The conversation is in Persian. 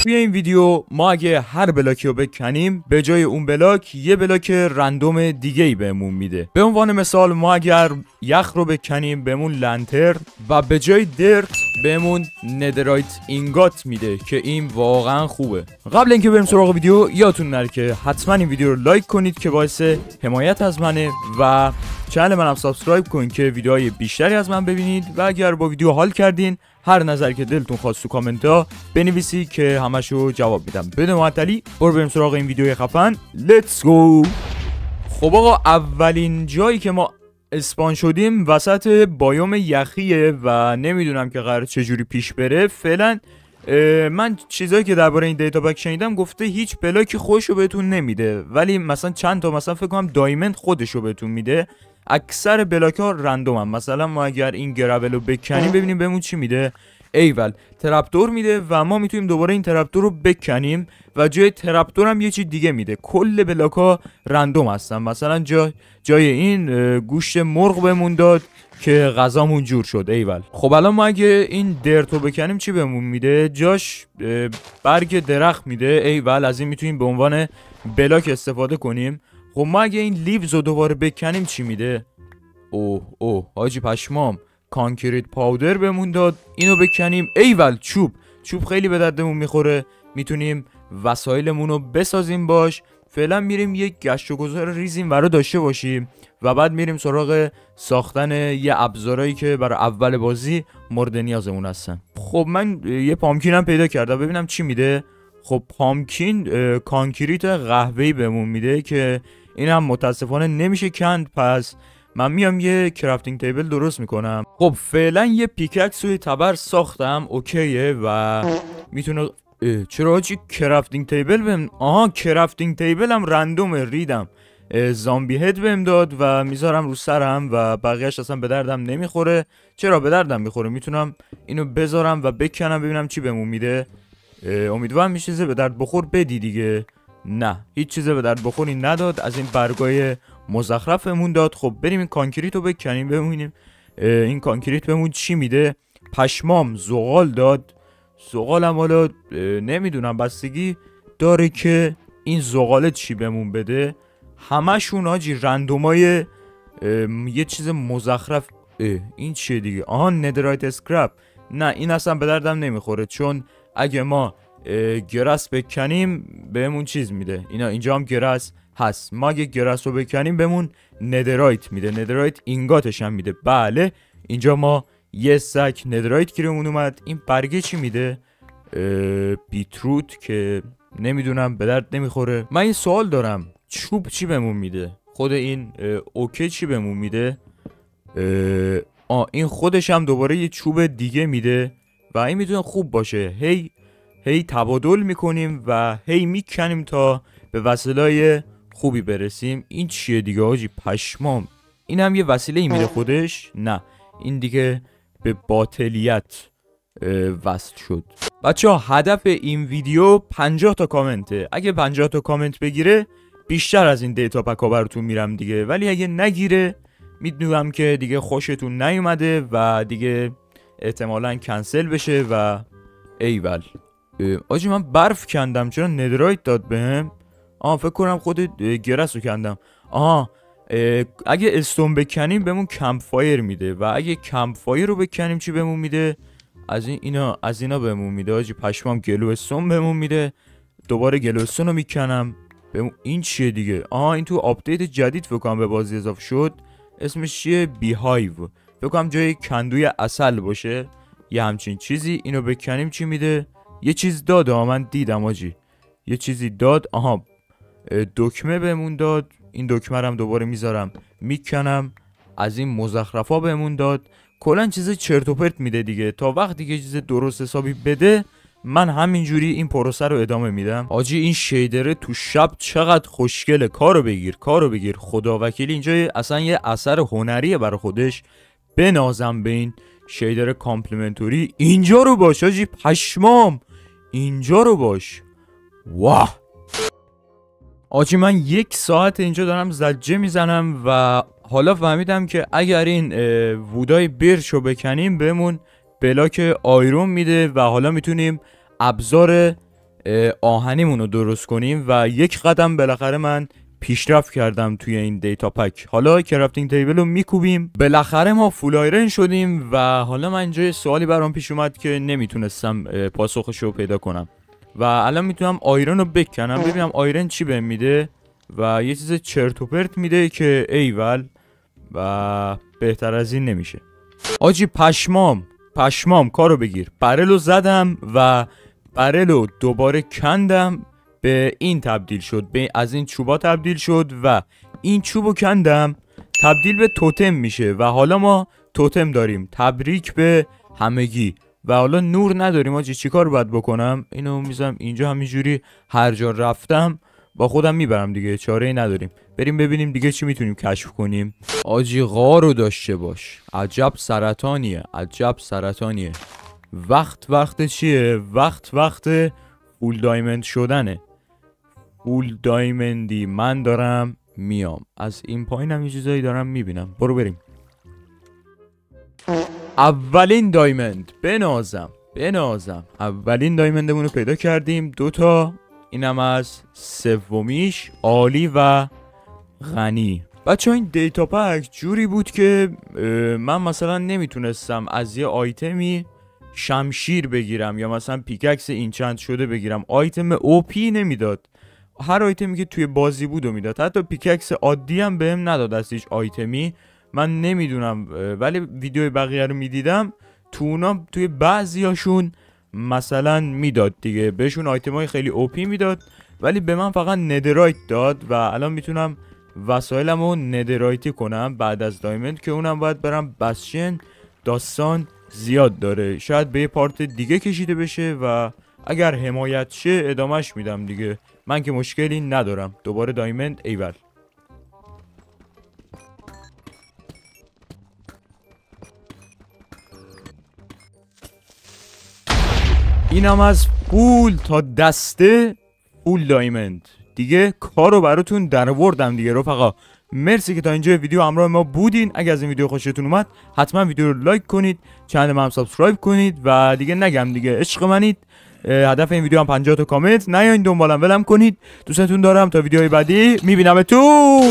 توی این ویدیو ما اگه هر بلاکی رو بکنیم به جای اون بلاک یه بلاک رندوم دیگه ای بهمون میده. به عنوان مثال ما اگر یخ رو بکنیم بهمون لنتر و به جای درت بهمون ندرایت اینگات میده که این واقعا خوبه. قبل اینکه بریم سراغ ویدیو یادتون نره که حتما این ویدیو رو لایک کنید که باعث حمایت از منه و چنل منم سابسکرایب کنید که ویدیوهای بیشتری از من ببینید و اگر با ویدیو حال کردین هر نظری که دلتون خواست تو کامنت ها بنویسی که همشو جواب میدم. بدون معطلی بریم سراغ این ویدیوی خفن. لیتس گو. خب آقا، اولین جایی که ما اسپان شدیم وسط بایوم یخیه و نمیدونم که قرار چجوری پیش بره. فعلا من چیزایی که درباره این دیتا پک شنیدم گفته هیچ بلاکی خودشو بهتون نمیده، ولی مثلا چند تا مثلا فکر کنم دایموند خودشو بهتون میده. اکثر بلاک ها رندوم هم. مثلا ما اگر این گرابل رو بکنیم ببینیم بهمون چی میده. ایول ترپتور میده و ما میتونیم دوباره این ترپتور رو بکنیم و جای ترپتور هم یه چیز دیگه میده. کل بلاک ها رندوم هستن. مثلا جای این گوشت مرغ بهمون داد که غذامون جور شد. ایول. خب الان ما اگه این درت رو بکنیم چی بهمون میده؟ جاش برگ درخت میده. ایول، از این میتونیم به عنوان بلاک استفاده کنیم. خب ما اگه این لیوز رو دوباره بکنیم چی میده؟ اوه حاجی پشمام، کانکریت پاودر بهمون داد. اینو بکنیم. ایول، چوب خیلی به دردمون میخوره. میتونیم وسایلمون رو بسازیم باش. فعلا میریم یک گشت و گذار ریزیم برای داشته باشیم و بعد میریم سراغ ساختن یه ابزارهایی که برای اول بازی مورد نیازمون هستن. خب من یه پامکین هم پیدا کردم، ببینم چی میده. خب پامکین کانکریت قهوه‌ای بهمون میده که این هم متاسفانه نمیشه کند. پس من میام یه کرافتینگ تیبل درست میکنم. خب فعلا یه پیککس روی تبر ساختم، اوکیه و میتونه چرا هاچی کرافتینگ تیبل بهم. آها، کرافتینگ تیبل هم رندومه. ریدم. زامبی هد بهم داد و میذارم رو سرم و بقیهش اصلا به دردم نمیخوره. چرا به دردم میخوره؟ میتونم اینو بذارم و بکنم ببینم چی بهمون میده. امیدوارم یه چیز به درد بخور بدی دیگه. نه، هیچ چیز به درد بخوری نداد. از این برگای مزخرفمون داد. خب بریم این کانکریت رو بکنیم ببینیم این کانکریت بهمون چی میده. پشمام، زغال داد. زغالم حالا نمیدونم، بستگی داره که این زغاله چی بهمون بده. همشون حاجی رندومای یه چیز مزخرف. این چیه دیگه؟ آها، ندرایت اسکرپ. نه این اصلا به دردم نمیخوره، چون اگه ما گرس بکنیم بهمون چیز میده. اینجا هم گرس هست. ما اگه گرس رو بکنیم بهمون ندرایت میده. ندرایت اینگاتش هم میده. بله، اینجا ما یه سک ندرایت گیرمون اومد. این برگه چی میده؟ بیتروت که نمیدونم، به درد نمیخوره. من این سوال دارم، چوب چی بهمون میده؟ خود این اوکی چی بهمون میده؟ این خودش هم دوباره یه چوب دیگه میده و این میتونه خوب باشه. هی تبادل میکنیم و هی میکنیم تا به وسیله‌های خوبی برسیم. این چیه دیگه حاجی؟ پشمام. این هم یه وسیله ای میده خودش؟ نه، این دیگه به باطلیت وصل شد. بچه ها، هدف این ویدیو 50 تا کامنته. اگه 50 تا کامنت بگیره بیشتر از این دیتا پک ها براتون میرم دیگه، ولی اگه نگیره میدونم که دیگه خوشتون نیومده و دیگه احتمالاً کنسل بشه. و ایول آجی، من برف کندم، چرا ندرایت داد بهم؟ فکر کنم خود گرس رو کندم. اگه استون بکنیم بهمون کمپ فایر میده و اگه کمپ فایر رو بکنیم چی بهمون میده؟ از اینا بهمون میده. آجی پشمام، گلو استون بهمون میده. دوباره گلو استون رو میکنم بهمون. این چیه دیگه؟ این تو آپدیت جدید فکر کنم به بازی اضافه شد. اسمش چیه؟ بی هایو. فکر کنم جای کندوی عسل باشه، یه همچین چیزی. اینو بکنیم چی میده؟ یه چیز داد. من دیدم آجی یه چیزی داد. دکمه بهمون داد. این دکمه رو هم دوباره میذارم میکنم. از این مزخرفا بهمون داد. کلا چیز چرت و پرت میده دیگه. تا وقتی که چیز درست حسابی بده من همینجوری این پروسه رو ادامه میدم. آجی این شیدره تو شب چقدر خوشگله. کارو بگیر خدا وکیلی. اینجا اصلا یه اثر هنریه برای خودش. بنازم به این شیدر کامپلیمنتوری. اینجا رو باش آجی، پشمام، اینجا رو باش. واه آجی، من 1 ساعت اینجا دارم زجه میزنم و حالا فهمیدم که اگر این وودای برشو بکنیم بهمون بلاک آیرون میده و حالا میتونیم ابزار آهنیمون رو درست کنیم و یک قدم بالاخره من پیشرفت کردم توی این دیتا پک. حالا کرافتینگ تیبل رو میکوبیم، بالاخره ما فول آیرن شدیم و حالا من اینجا سوالی برام پیش اومد که نمیتونستم پاسخش رو پیدا کنم و الان میتونم آیرن رو بکنم ببینم آیرن چی بهم میده و یه چیز چرت و پرت میده که ایول و بهتر از این نمیشه. آجی پشمام کارو بگیر. برلو زدم و برلو دوباره کندم، به این تبدیل شد، از این چوبا تبدیل شد و این چوبو کندم تبدیل به توتم میشه و حالا ما توتم داریم. تبریک به همگی. و حالا نور نداریم آجی، چیکار باید بکنم؟ اینو میذارم اینجا، همینجوری هر جا رفتم با خودم میبرم دیگه، چاره ای نداریم. بریم ببینیم دیگه چی میتونیم کشف کنیم. آجی غارو داشته باش، عجب سرطانیه. وقت چیه؟ وقت فول دایموند شدنه. فول دایموندی من دارم میام. از این پایینم یه چیزایی دارم میبینم. برو بریم. اولین دایموند. بنازم اولین دایموندمون رو پیدا کردیم، 2 تا. اینم از سومیش. عالی و غنی. بچه این دیتا پک جوری بود که من مثلا نمیتونستم از یه آیتمی شمشیر بگیرم یا مثلا پیککس اینچنت شده بگیرم. آیتم اوپی نمیداد، هر آیتمی که توی بازی بود و میداد. حتی پیککس عادی هم بهم نداد از هیچ آیتمی. من نمیدونم، ولی ویدیو بقیه رو میدیدم، تو اونا توی بعضیاشون مثلا میداد دیگه، بهشون آیتمای خیلی اوپی میداد، ولی به من فقط ندرایت داد. و الان میتونم وسایلمو ندرایتی کنم بعد از دایموند که اونم باید برم بسشن. داستان زیاد داره، شاید به یه پارت دیگه کشیده بشه و اگر حمایت شه ادامهش میدم دیگه، من که مشکلی ندارم. دوباره دایموند. ایول. اینم از فول تا دسته فول دایموند دیگه. کارو براتون در آوردم دیگه رفقا. مرسی که تا اینجا ویدیو همراه ما بودین. اگه از این ویدیو خوشتون اومد حتما ویدیو رو لایک کنید، چنل ما هم سابسکرایب کنید و دیگه نگم دیگه، عشق منید. هدف این ویدیو هم 50 تا کامنت. نیاین دنبالم ولم کنید. دوستتون دارم. تا ویدیوهای بعدی میبینم تو.